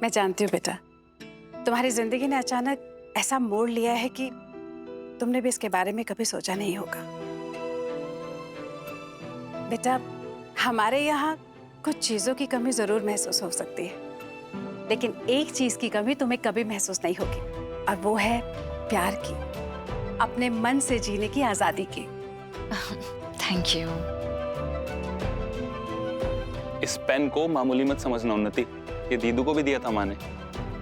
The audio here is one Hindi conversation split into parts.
मैं जानती हूँ बेटा, तुम्हारी जिंदगी ने अचानक ऐसा मोड़ लिया है कि तुमने भी इसके बारे में कभी सोचा नहीं होगा। बेटा, हमारे यहाँ कुछ चीजों की कमी जरूर महसूस हो सकती है, लेकिन एक चीज की कमी तुम्हें कभी महसूस नहीं होगी, और वो है प्यार की, अपने मन से जीने की आजादी की। Thank you. इस पेन को मामूली मत समझना उन्नति, ये दीदू को भी दिया था माँ ने,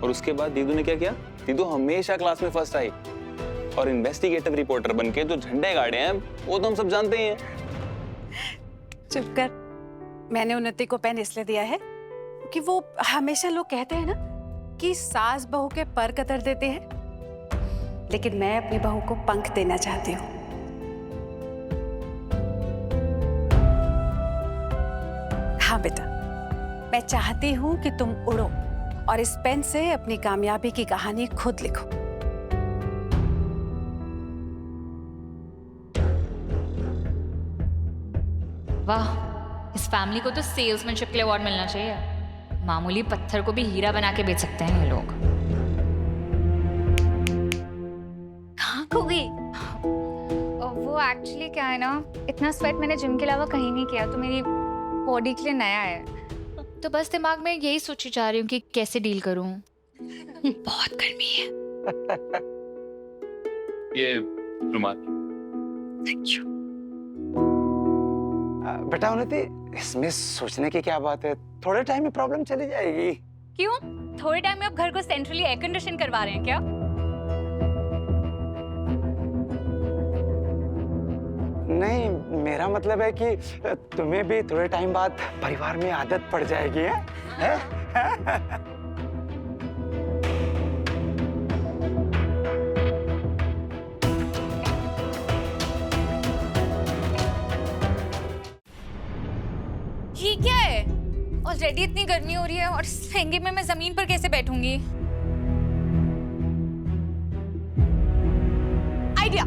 और उसके बाद दीदू ने क्या किया? दीदू हमेशा क्लास में फर्स्ट आई, और इन्वेस्टिगेटिव रिपोर्टर बनके जो झंडे गाड़े हैं वो तो हम सब जानते ही हैं। चुप कर। मैंने उन्नति को पेन इसलिए दिया है कि वो हमेशा लोग कहते हैं ना कि सास बहू के पर कतर देते हैं, लेकिन मैं अपनी बहू को पंख देना चाहती हूँ। हाँ बेटा, मैं चाहती हूँ कि तुम उड़ो और इस पेन से अपनी कामयाबी की कहानी खुद लिखो। वाह, इस फैमिली को तो सेल्समैनशिप के लिए अवार्ड मिलना चाहिए। मामूली पत्थर को भी हीरा बना के बेच सकते हैं ये लोग। कहाँ खो गई? वो एक्चुअली क्या है ना, इतना स्वेट मैंने जिम के अलावा कहीं नहीं किया, तो मेरी बॉडी के लिए नया है। तो बस दिमाग में यही सोची जा रही हूँ कि कैसे डील करूँ। बहुत गर्मी है। ये रुमाल। Thank you. बेटा उन्नति, इसमें सोचने की क्या बात है, थोड़े टाइम में प्रॉब्लम चली जाएगी। क्यों? थोड़े टाइम में आप घर को सेंट्रली एयर कंडीशन करवा रहे हैं क्या? नहीं, मेरा मतलब है कि तुम्हें भी थोड़े टाइम बाद परिवार में आदत पड़ जाएगी, है? ये क्या है? ऑलरेडी इतनी गर्मी हो रही है और इस लहंगे में मैं जमीन पर कैसे बैठूंगी? आइडिया।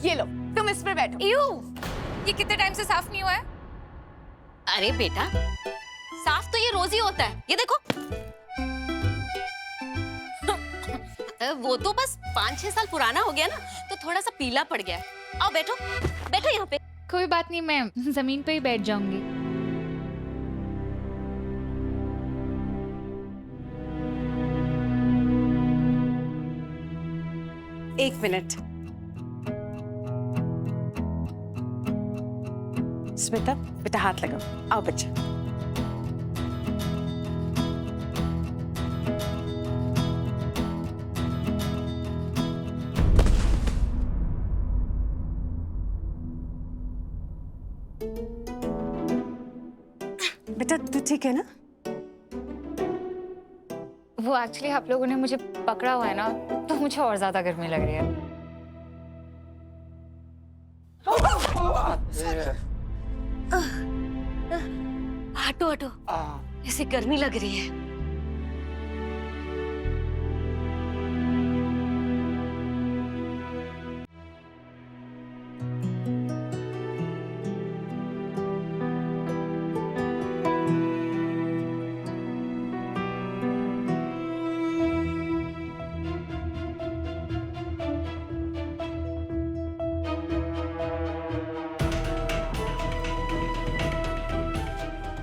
ये लो, तुम इस पर बैठो। ये कितने टाइम से साफ नहीं हुआ है? अरे बेटा, साफ तो ये रोज ही होता है, ये देखो। वो तो बस 5-6 साल पुराना हो गया ना, तो थोड़ा सा पीला पड़ गया है। आओ बैठो, बैठो यहाँ पे। कोई बात नहीं, मैं जमीन पे ही बैठ जाऊंगी। एक मिनट। स्मिता, बेटा हाथ लगाओ। आओ बच्चा। बेटा तू ठीक है ना? वो एक्चुअली आप लोगों ने मुझे पकड़ा हुआ है ना, तो मुझे और ज्यादा गर्मी लग रही है। हटो हटो, ऐसे गर्मी लग रही है।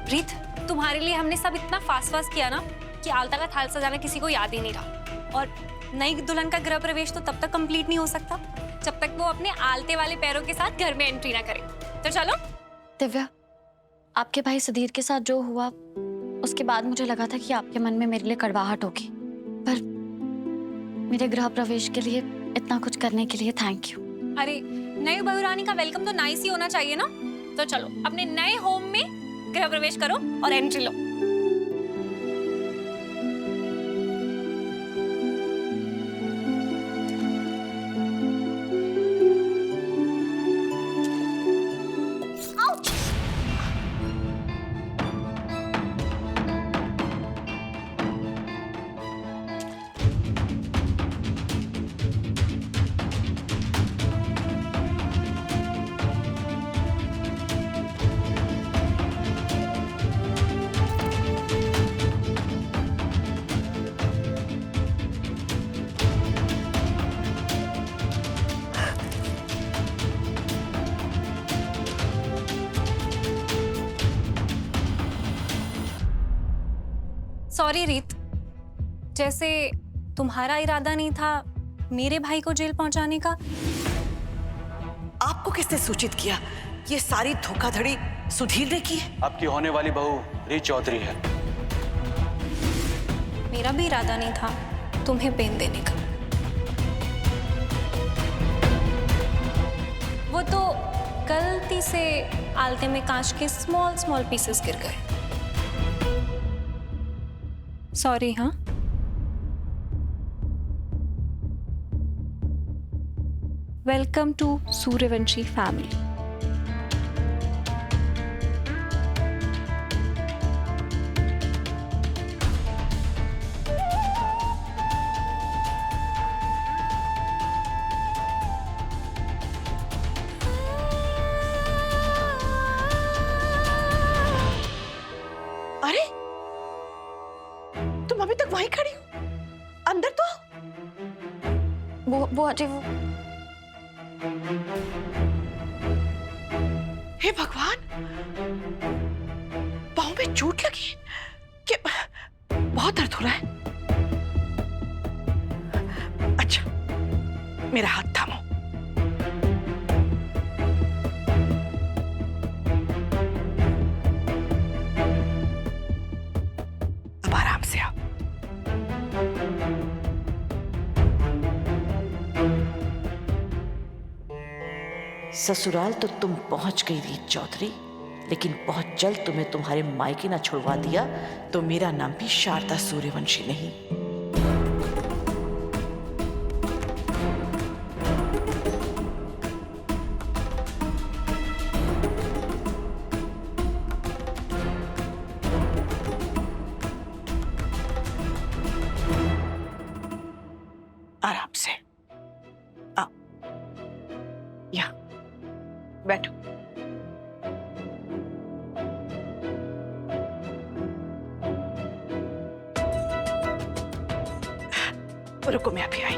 प्रीत, तुम्हारे लिए हमने सब इतना फास्ट किया ना कि आलता का थाल सजाना किसी को याद ही नहीं रहा। और नई दुल्हन का गृह प्रवेश तो तब तक कंप्लीट नहीं हो सकता जब तक वो अपने आलते वाले पैरों के साथ घर में एंट्री ना करे। तो चलो। दिव्या, आपके भाई सुधीर के साथ जो हुआ, उसके बाद मुझे लगा था कि आपके मन में मेरे लिए कड़वाहट होगी, पर मेरे गृह प्रवेश के लिए इतना कुछ करने के लिए थैंक यू। अरे, नई बहुरानी का वेलकम तो नाइस ही होना चाहिए ना। तो चलो अपने नए होम में गृह प्रवेश करो और एंट्री लो। सॉरी रीत, जैसे तुम्हारा इरादा नहीं था मेरे भाई को जेल पहुंचाने का। आपको किसने सूचित किया? ये सारी धोखाधड़ी सुधीर ने की है? आपकी होने वाली बहू रीत चौधरी है। मेरा भी इरादा नहीं था तुम्हें पेन देने का। वो तो गलती से आलते में कांच के स्मॉल स्मॉल पीसेस गिर गए। सॉरी। हाँ, वेलकम टू सूर्यवंशी फैमिली। अरे तुम अभी तक वहीं खड़ी हो? अंदर तो बुआ जी वो हे भगवान, पाँव में चोट लगी कि बहुत दर्द हो रहा है। अच्छा, मेरा हाथ थामो। अब आराम से आओ। ससुराल तो तुम पहुंच गई रीत चौधरी, लेकिन बहुत जल्द तुम्हें तुम्हारे मायके ना छुड़वा दिया तो मेरा नाम भी शारदा सूर्यवंशी नहीं। आराम से आओ, यहाँ बैठो। रुको, मैं अभी आई।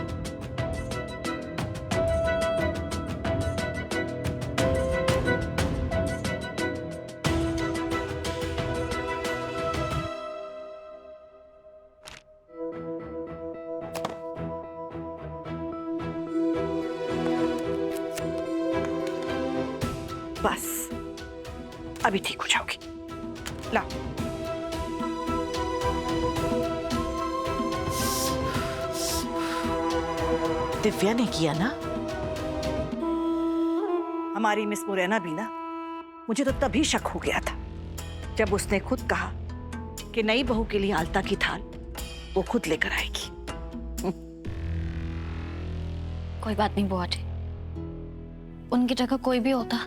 बस अभी ठीक हो जाओगी। लाओ। दिव्या ने किया ना? हमारी मिस मुरैना भी ना, मुझे तो तभी शक हो गया था जब उसने खुद कहा कि नई बहू के लिए आलता की थाल वो खुद लेकर आएगी। कोई बात नहीं बुआ जी, उनकी जगह कोई भी होता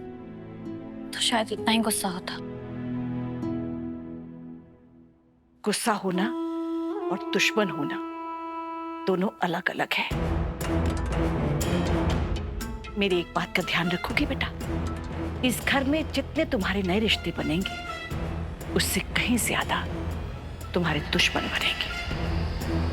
तो शायद इतना ही गुस्सा होता। गुस्सा होना और दुश्मन होना दोनों अलग अलग है। मेरी एक बात का ध्यान रखोगी बेटा, इस घर में जितने तुम्हारे नए रिश्ते बनेंगे उससे कहीं ज्यादा तुम्हारे दुश्मन बनेंगे।